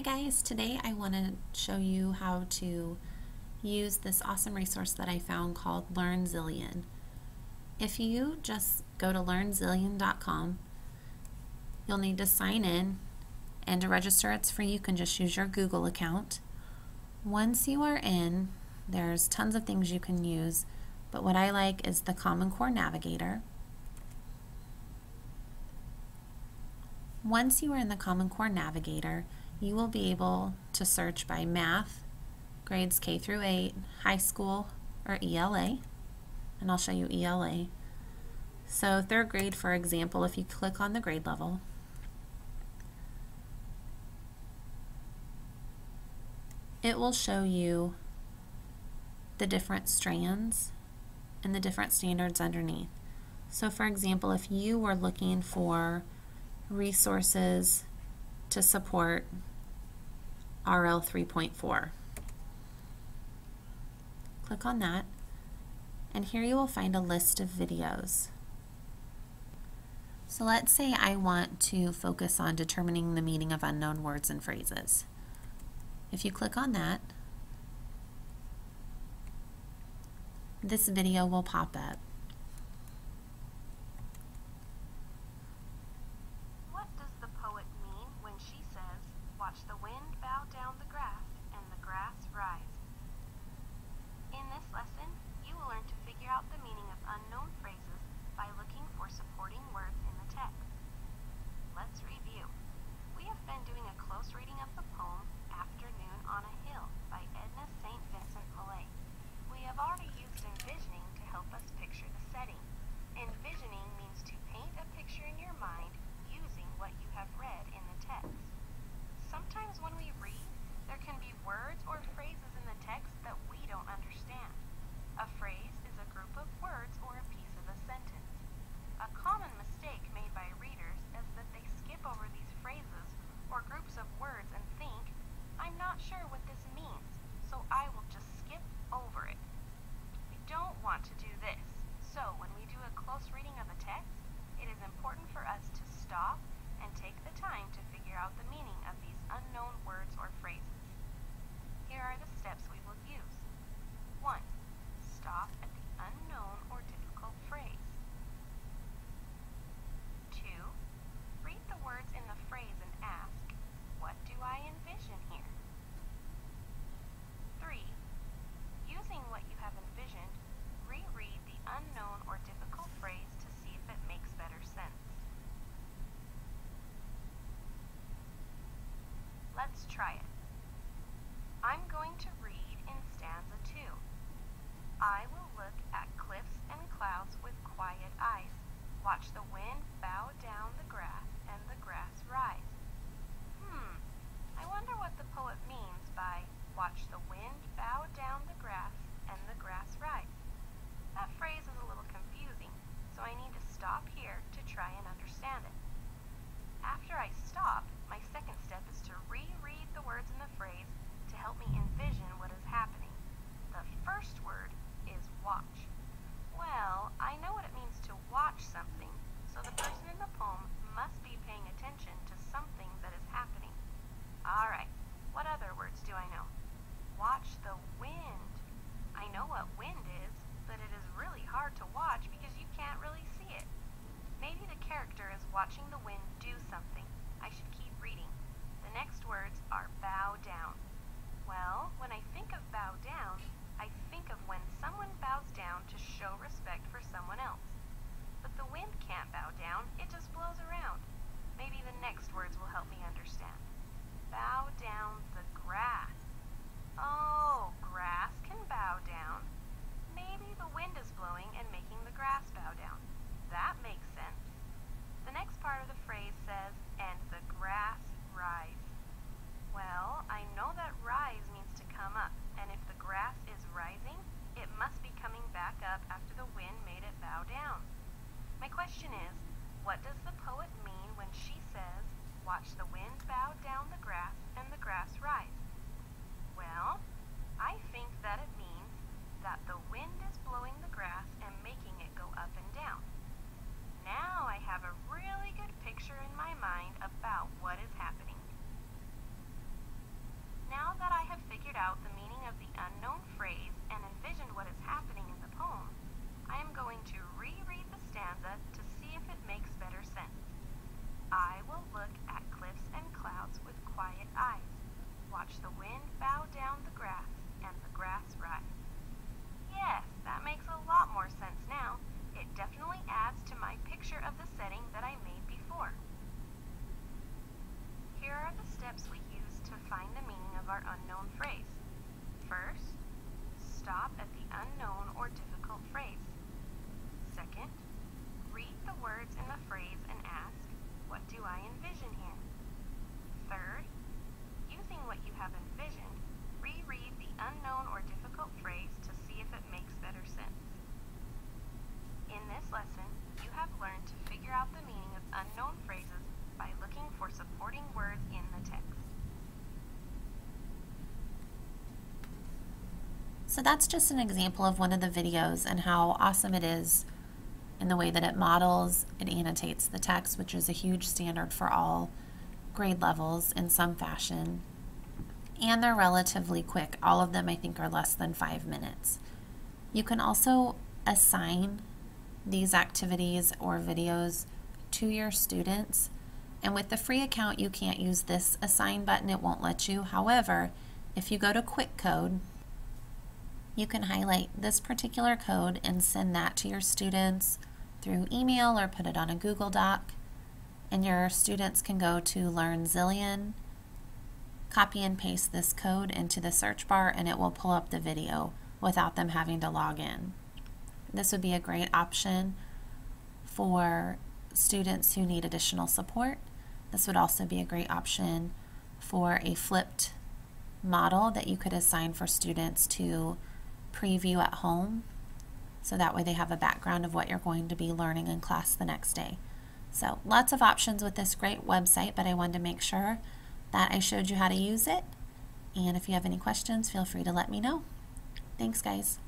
Hi guys, today I want to show you how to use this awesome resource that I found called Learn-Zillion. If you just go to learnzillion.com, you'll need to sign in, and to register it's free. You can just use your Google account. Once you are in, there's tons of things you can use, but what I like is the Common Core Navigator. Once you are in the Common Core Navigator, you will be able to search by math, grades K through 8, high school, or ELA, and I'll show you ELA. So third grade, for example, if you click on the grade level, it will show you the different strands and the different standards underneath. So for example, if you were looking for resources to support RL 3.4. Click on that, and here you will find a list of videos. So let's say I want to focus on determining the meaning of unknown words and phrases. If you click on that, this video will pop up. Watch the wind bow down the grass and the grass rise. In this lesson, you will learn to figure out the meaning of unknown phrases by looking for supporting words in the text. Let's review. We have been doing a close reading of the poem Afternoon on a Hill by Edna St. Vincent Millay. We have already used envisioning to help us picture the setting. Envisioning means to paint a picture in your mind using what you have read in the text. Sometimes when we read, there can be words or phrases in the text that we don't understand. A phrase is a group of words or a piece of a sentence. A common mistake made by readers is that they skip over these phrases or groups of words and think, I'm not sure what this means, so I will just skip over it. We don't want to do this, so when we do a close reading of a text, it is important for us to stop and take the time to figure out the meaning of these unknown words or phrases. Here are the steps we will use. 1. Stop at the unknown or difficult phrase. 2. Read the words in the phrase and ask, what do I envision here? 3. Using what you have envisioned, reread the unknown or difficult phrase to see if it makes better sense. Let's try it. I'm going to read in stanza 2. I will look at cliffs and clouds with quiet eyes. Watch the wind bow down the grass and the grass rise. I wonder what the poet means by watch the wind bow down the grass and the grass rise. That phrase is a little confusing, so I need to stop here to try and understand it. After I stop, my second step is to reread the words in the phrase to help me envision what is happening. The first word is watch. Well, I know what it means to watch something, so the person in the poem must be paying attention to something that is happening. Alright, what other words do I know? Watch the wind. I know what wind is, but it is really hard to watch because you can't really see it. Maybe the character is watching the wind do something. I should keep reading. The next words are bow down. Well, when I think of bow down, I think of when someone bows down to show respect for someone else. But the wind can't bow down, it just blows around. Maybe the next words will help me understand. Bow down the grass. Oh, grass can bow down. Maybe the wind is blowing and making the grass bow down. That makes sense. The next part of the phrase says, and the grass steps we use to find the meaning of our unknown phrase. First, stop at the unknown or difficult phrase. Second, read the words in the phrase and ask, what do I envision here? Third, using what you have envisioned, reread the unknown or difficult phrase to see if it makes better sense. In this lesson, you have learned to figure out the meaning of unknown phrases by looking for supporting words in the text. So that's just an example of one of the videos and how awesome it is in the way that it models and annotates the text, which is a huge standard for all grade levels in some fashion. And they're relatively quick. All of them, I think, are less than 5 minutes. You can also assign these activities or videos to your students. And with the free account, you can't use this assign button. It won't let you. However, if you go to Quick Code, you can highlight this particular code and send that to your students through email or put it on a Google Doc. And your students can go to Learn-Zillion, copy and paste this code into the search bar, and it will pull up the video without them having to log in. This would be a great option for students who need additional support. This would also be a great option for a flipped model that you could assign for students to preview at home, so that way they have a background of what you're going to be learning in class the next day. So lots of options with this great website, but I wanted to make sure that I showed you how to use it. And if you have any questions, feel free to let me know. Thanks, guys.